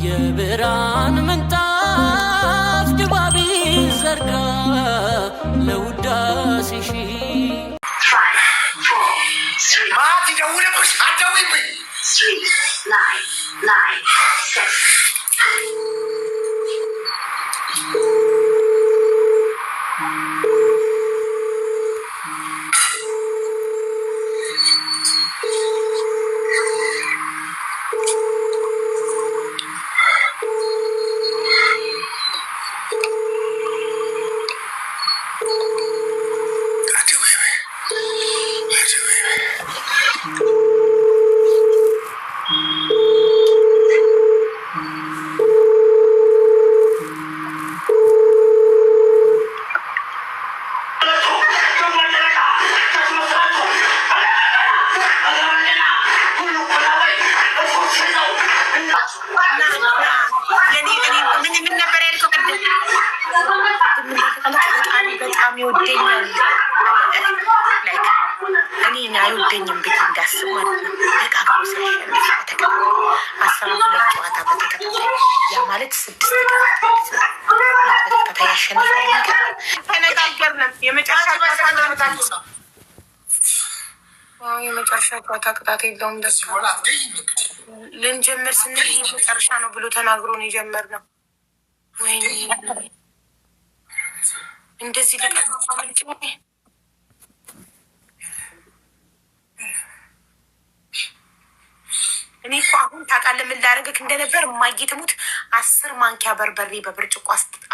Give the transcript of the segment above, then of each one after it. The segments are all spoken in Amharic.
የብርሃን ምንጣፍ ድባቢ ዘርጋ ለውዳሴሽ ማቲ ደውለብሽ አትደውይብኝ ልንጀምር ስንል መጨረሻ ነው ብሎ ተናግሮን የጀመርነው። ወይኔ እንደዚህ እኔ እኮ አሁን ታውቃለህ ምን ላደርግህ እንደነበር ማየትሙት 10 ማንኪያ በርበሬ በብርጭቆ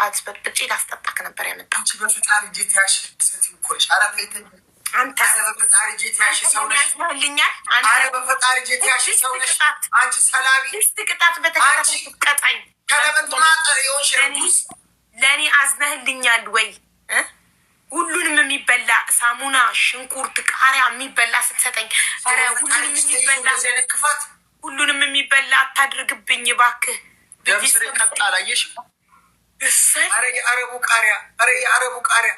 አስበጥጬ ላስጠጣክ ነበር ያመጣው። በፈጣሪ ጄት ያሽ ሰትም ኮልሽ አራፈይተኝ አንተ በፈጣሪ ጄት ያሽ ሰው ነሽ ያስማልኛል። አረ በፈጣሪ ጄት ያሽ ሰው ነሽ አንቺ ሰላቢ ቅጣት በተከታታይ ቀጣኝ ከለመንት ማጠር ይሆንሽ ለኔ አዝነህልኛል ወይ? ሁሉንም የሚበላ ሳሙና፣ ሽንኩርት፣ ቃሪያ የሚበላ ስትሰጠኝ አረ ሁሉንም የሚበላ ክፋት ሁሉንም የሚበላ አታድርግብኝ እባክህ። ደምስር ይቀጣል አየሽ? አረ የአረቡ ቃሪያ አረ የአረቡ ቃሪያ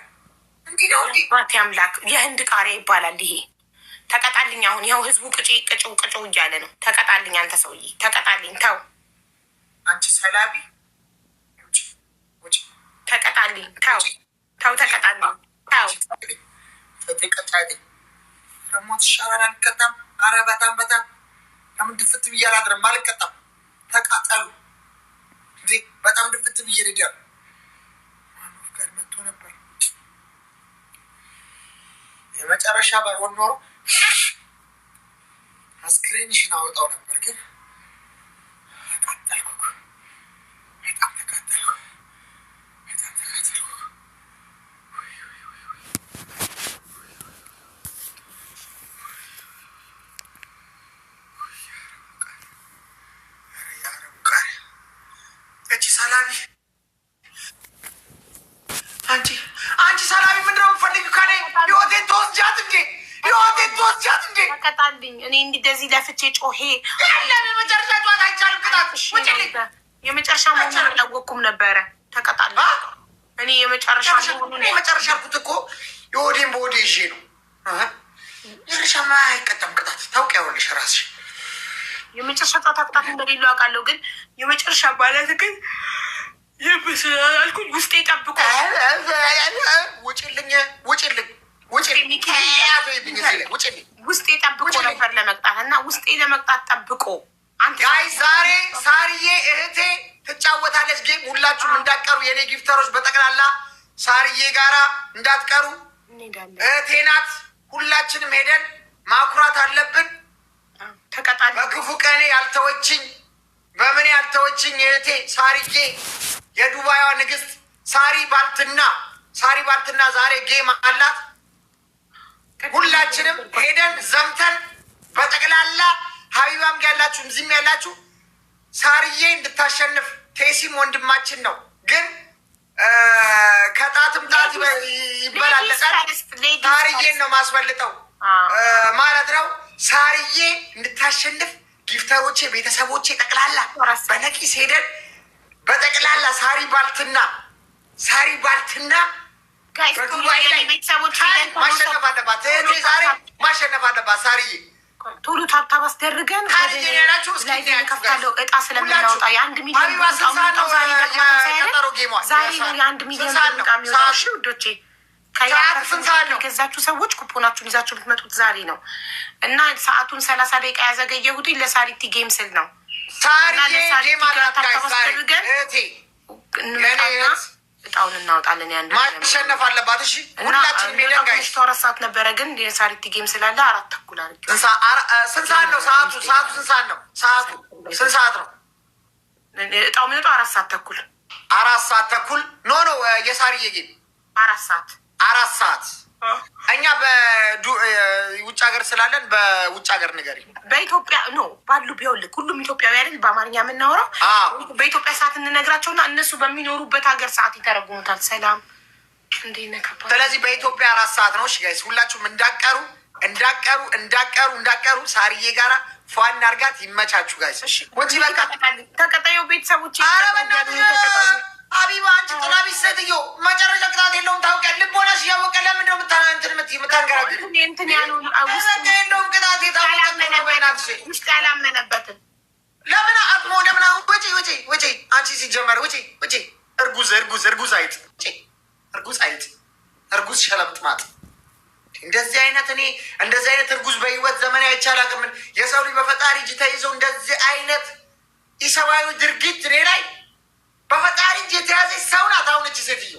እንዴ ነው እንዴ? ባቲ አምላክ የህንድ ቃሪያ ይባላል ይሄ። ተቀጣልኝ አሁን ይኸው ህዝቡ ቅጭው እያለ ነው። ተቀጣልኝ አንተ ሰውዬ ተቀጣልኝ። ተው አንቺ ሰላቢ ተቀጣልኝ። ተው ተቀጣልኝ። ተው ተቀጣልኝ። ረሞት ሻራን አልቀጣም። አረ በጣም ለምን ድፍት ብዬ አላድርም? አልቀጣም። ተቃጠሉ እንዴ በጣም ድፍት ብዬ ልደር ማኑፍ ጋር መጥቶ ነበር። የመጨረሻ ባይሆን ኖሮ አስክሬንሽን አወጣው ነበር፣ ግን ተቃጠልኩ። በጣም ተቃጠልኩ። አንቺ ሰላቢ ምንድን ነው የምትፈልጊው ከእኔ? ህይወቴን ተወስጃት እንዴ? ተቀጣልኝ። እኔ እንደዚህ ለፍቼ ጮሄ የለም የመጨረሻ ጨዋታ አይቻልም። ቅጣት ውጭልኝ። የመጨረሻ መሆኑን አላወቅኩም ነበረ። ተቀጣልኝ። እኔ የመጨረሻ መሆኑን የመጨረሻ አልኩት እኮ የሆዴን በሆዴ ይዤ ነው። መጨረሻማ አይቀጣም ቅጣት ታውቂያለሽ እራስሽ። የመጨረሻ ጨዋታ ቅጣት እንደሌለው አውቃለሁ፣ ግን የመጨረሻ ባለት ግን ይብስላልኩኝ ውስጤ ጠብቆ ውጭልኝ ውስጤ ጠብቆ ነበር ለመቅጣት እና ውስጤ ለመቅጣት ጠብቆ ጋይ ዛሬ ሳርዬ እህቴ ትጫወታለች ጌም። ሁላችሁም እንዳትቀሩ የኔ ጊፍተሮች በጠቅላላ ሳርዬ ጋራ እንዳትቀሩ። እህቴ ናት። ሁላችንም ሄደን ማኩራት አለብን። ተቀጣል። በክፉ ቀኔ ያልተወችኝ በምን ያልተወችኝ እህቴ ሳርዬ የዱባይዋ ንግስት ሳሪ ባልትና ዛሬ ጌም አላት። ሁላችንም ሄደን ዘምተን በጠቅላላ ሀቢባም ያላችሁ እዚህም ያላችሁ ሳርዬ እንድታሸንፍ። ቴሲም ወንድማችን ነው፣ ግን ከጣትም ጣት ይበላለጣል። ሳርዬን ነው ማስበልጠው ማለት ነው። ሳርዬ እንድታሸንፍ ጊፍተሮቼ፣ ቤተሰቦቼ ጠቅላላ በነቂስ ሄደን በጠቅላላ ሳሪ ባልትና በዱባይ ላይ ማሸነፍ አለባት። ዛሬ ማሸነፍ አለባት ሳርዬ። ቶሎ ታብታብ አስደርገን ላይ ከፍታለው እጣ ስለምናወጣ የ1 ሚሊዮን ዛሬ ነው የ1 ሚሊዮን እቃ የሚወጣው። እሺ ውዶቼ የገዛችሁ ሰዎች ኩፖናችሁን ይዛችሁ የምትመጡት ዛሬ ነው እና ሰዓቱን 30 ደቂቃ ያዘገየሁት ለሳሪቲ ጌም ስል ነው። እጣውን እናወጣለን። ያን ማሸነፍ አለባት። እሺ ሁላችንም ሄደን ጋይስ 4 ሰዓት ነበረ፣ ግን የሳሪቲ ጌም ስላለ 4 ተኩል አድርጌ። ስንት ሰዓት ነው ሰዓቱ? ስንት ሰዓት ነው ሰዓቱ? ስንት ሰዓት ነው እጣው የሚወጣው? 4 ሰዓት ተኩል። 4 ሰዓት ተኩል ኖ የሳሪዬ ጌም 4 ሰዓት 4 ሰዓት። እኛ በውጭ ሀገር ስላለን በውጭ ሀገር ንገሪ። በኢትዮጵያ ነው ባሉ ቢውልክ ሁሉም ኢትዮጵያዊ አይደል በአማርኛ የምናወራው። በኢትዮጵያ ሰዓት እንነግራቸውና እነሱ በሚኖሩበት ሀገር ሰዓት ይተረጉሙታል። ሰላም እንዴ ነከባ። ስለዚህ በኢትዮጵያ 4 ሰዓት ነው። እሺ ጋይስ ሁላችሁም እንዳቀሩ ሳሪዬ ጋራ ፏን አርጋት። ይመቻችሁ ጋይስ። እሺ ወጪ በቃ ተቀጣዩ ቤተሰቦች አቢባ አንቺ ጥላቢ ሴትዮ መጨረሻ ቅጣት የለውም ታውቂያለሽ። ልቦናሽ እያወቀ ለምንድነው የምታንገራግር? እንትን ያሉ የለውም ቅጣት ውስጥ ያላመነበትን ለምን አጥሞ ለምን አሁን ወጪ አንቺ ሲጀመር ወጪ እርጉዝ አይጥ እርጉዝ ሸለምጥማጥ እንደዚህ አይነት እርጉዝ በህይወት ዘመን አይቻላቅም። የሰው ልጅ በፈጣሪ እጅ ተይዘው እንደዚህ አይነት ኢሰብአዊ ድርጊት እኔ ላይ በፈጣሪ እጅ የተያዘች ሰው ናት። አሁን እቺ ሴትዮ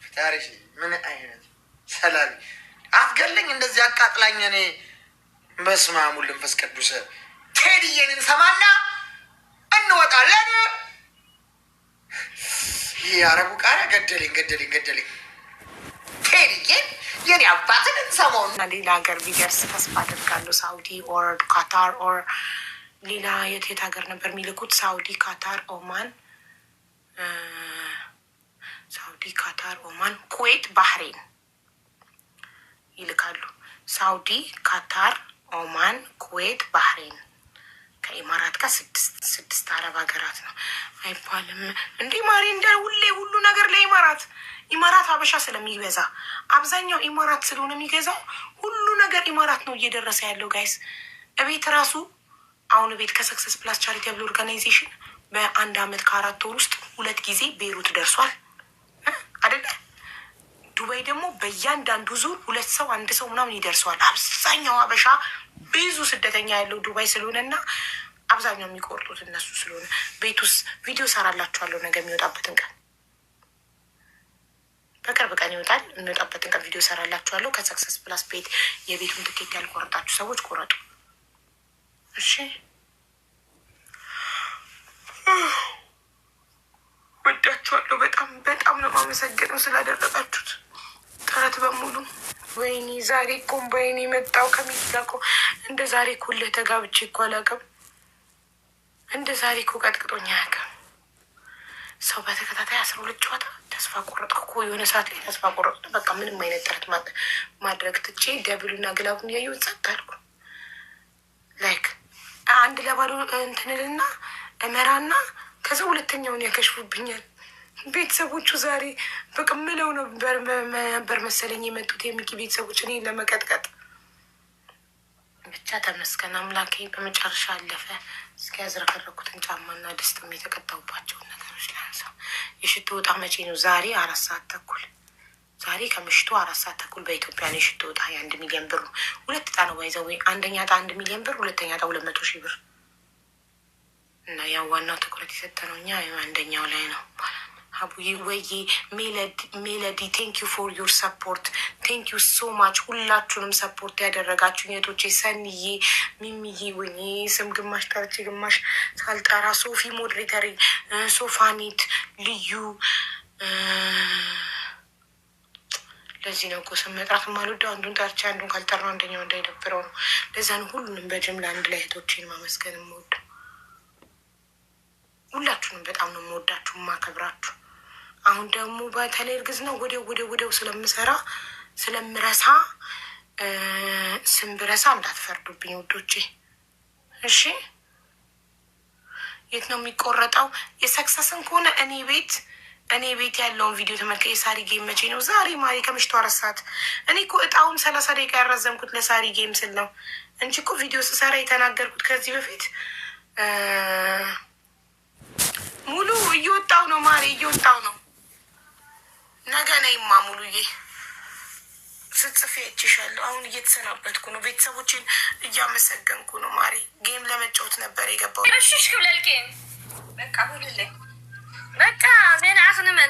ፈጣሪ ምን አይነት ሰላቢ አትገለኝ እንደዚህ አቃጥላኝ። እኔ በስመ አብ ወወልድ ወመንፈስ ቅዱስ ቴዲዬን እንሰማና እንወጣለን። ይህ አረቡ ቃሪያ ገደለኝ። ቴዲዬን የኔ አባትን እንሰማው እና ሌላ ሀገር ቢደርስ ተስፋ አደርጋለሁ። ሳውዲ ኦር ካታር ኦር ሌላ የት ሀገር ነበር የሚልኩት? ሳውዲ፣ ካታር፣ ኦማን፣ ኩዌት፣ ባህሬን ይልካሉ። ሳውዲ፣ ካታር፣ ኦማን፣ ኩዌት፣ ባህሬን ከኢማራት ጋር 6 አረብ ሀገራት ነው አይባልም እንዴ ማሪ? እንደ ሁሉ ነገር ለኢማራት ሀበሻ ስለሚበዛ አብዛኛው ኢማራት ስለሆነ የሚገዛው ሁሉ ነገር ኢማራት ነው እየደረሰ ያለው ጋይስ። እቤት ራሱ አሁን ቤት ከሰክሰስ ፕላስ ቻሪቴብል ኦርጋናይዜሽን በ1 አመት ከ4 ወር ውስጥ 2 ጊዜ ቤይሩት ደርሷል አይደለ? ዱባይ ደግሞ በእያንዳንዱ ዙር 2 ሰው 1 ሰው ምናምን ይደርሰዋል። አብዛኛው ሀበሻ ብዙ ስደተኛ ያለው ዱባይ ስለሆነና አብዛኛው የሚቆርጡት እነሱ ስለሆነ ቤት ውስጥ ቪዲዮ ሰራላችኋለሁ። ነገ የሚወጣበትን ቀን በቅርብ ቀን ይወጣል። የሚወጣበትን ቀን ቪዲዮ ሰራላችኋለሁ። ከሰክሰስ ፕላስ ቤት የቤቱን ትኬት ያልቆረጣችሁ ሰዎች ቆረጡ። እሺ ወዳችኋለሁ። በጣም ነው የማመሰግነው ስላደረጋችሁት ጥረት በሙሉ። ወይኔ ዛሬ እኮ በይኔ መጣው ከሚላኮ እንደ ዛሬ እኮ ተጋብቼ እኮ አላውቅም። እንደ ዛሬ እኮ ቀጥቅጦኝ አያውቅም። ሰው በተከታታይ 12 ጨዋታ ተስፋ ቆረጥኩ እኮ የሆነ ሰዓት ላይ ተስፋ ቆረጥኩ። በቃ ምንም አይነት ጥረት ማድረግ ትቼ ደብሉና ግላቡን እያየሁ ጸጥ አልኩ። ላይክ 1 ለባዶ እንትንልና እመራና ከዛ ሁለተኛውን ያከሽፉብኛል ቤተሰቦቹ። ዛሬ በቃ ምለው ነበር መሰለኝ የመጡት የሚኪ ቤተሰቦች እኔ ለመቀጥቀጥ። ብቻ ተመስገን አምላኬ በመጨረሻ አለፈ። እስኪ ያዝረከረኩትን ጫማና ድስትም የተቀጣሁባቸውን ነገሮች ላንሳው። የሽቶ ወጣ መቼ ነው? ዛሬ 4 ሰዓት ተኩል። ዛሬ ከምሽቱ 4 ሰዓት ተኩል በኢትዮጵያ ነው የሽቶ ወጣ። የ1 ሚሊዮን ብሩ 2 ዕጣ ነው ባይዘው። አንደኛ ዕጣ 1 ሚሊዮን ብር፣ ሁለተኛ ዕጣ 200,000 ብር እና ያው ዋናው ትኩረት የሰጠነው እኛ አንደኛው ላይ ነው። አቡዬ ወይዬ ሜሎዲ ቴንክ ዩ ፎር ዩር ሰፖርት ቴንክ ዩ ሶ ማች። ሁላችሁንም ሰፖርት ያደረጋችሁ ኔቶቼ፣ ሰንዬ፣ ሚሚዬ፣ ወይኔ ስም ግማሽ ጠርቼ ግማሽ ሳልጠራ፣ ሶፊ ሞዴሬተሪ፣ ሶፋኒት፣ ልዩ። ለዚህ ነው እኮ ስም መጥራት የማልወደው። አንዱን ጠርቼ አንዱን ካልጠራው አንደኛው እንዳይደብረው ነው። ለዛ ነው ሁሉንም በጅምላ አንድ ላይ እህቶቼን ማመስገን የምወደው። ሁላችሁንም በጣም ነው የምወዳችሁ የማከብራችሁ። አሁን ደግሞ በተለይ እርግዝ ነው ወዲያው ስለምረሳ ስም ብረሳ እንዳትፈርዱብኝ ውዶቼ እሺ። የት ነው የሚቆረጠው? የሰክሰስን ከሆነ እኔ ቤት እኔ ቤት ያለውን ቪዲዮ ተመልከ። የሳሪ ጌም መቼ ነው? ዛሬ ማሪ ከምሽቱ 4 ሰዓት። እኔ እኮ እጣውን 30 ደቂቃ ያራዘምኩት ለሳሪ ጌም ስል ነው እንጂ እኮ ቪዲዮ ስሰራ የተናገርኩት ከዚህ በፊት ሙሉ እየወጣው ነው ማሪ፣ እየወጣው ነው። ነገ ነይማ ሙሉዬ ስትጽፊ አይቼሻለሁ። አሁን እየተሰናበትኩ ነው። ቤተሰቦችን እያመሰገንኩ ነው ማሪ። ጌም ለመጫወት ነበር የገባው። رشش كبلالكين بقى هو اللي بقى زين اخن من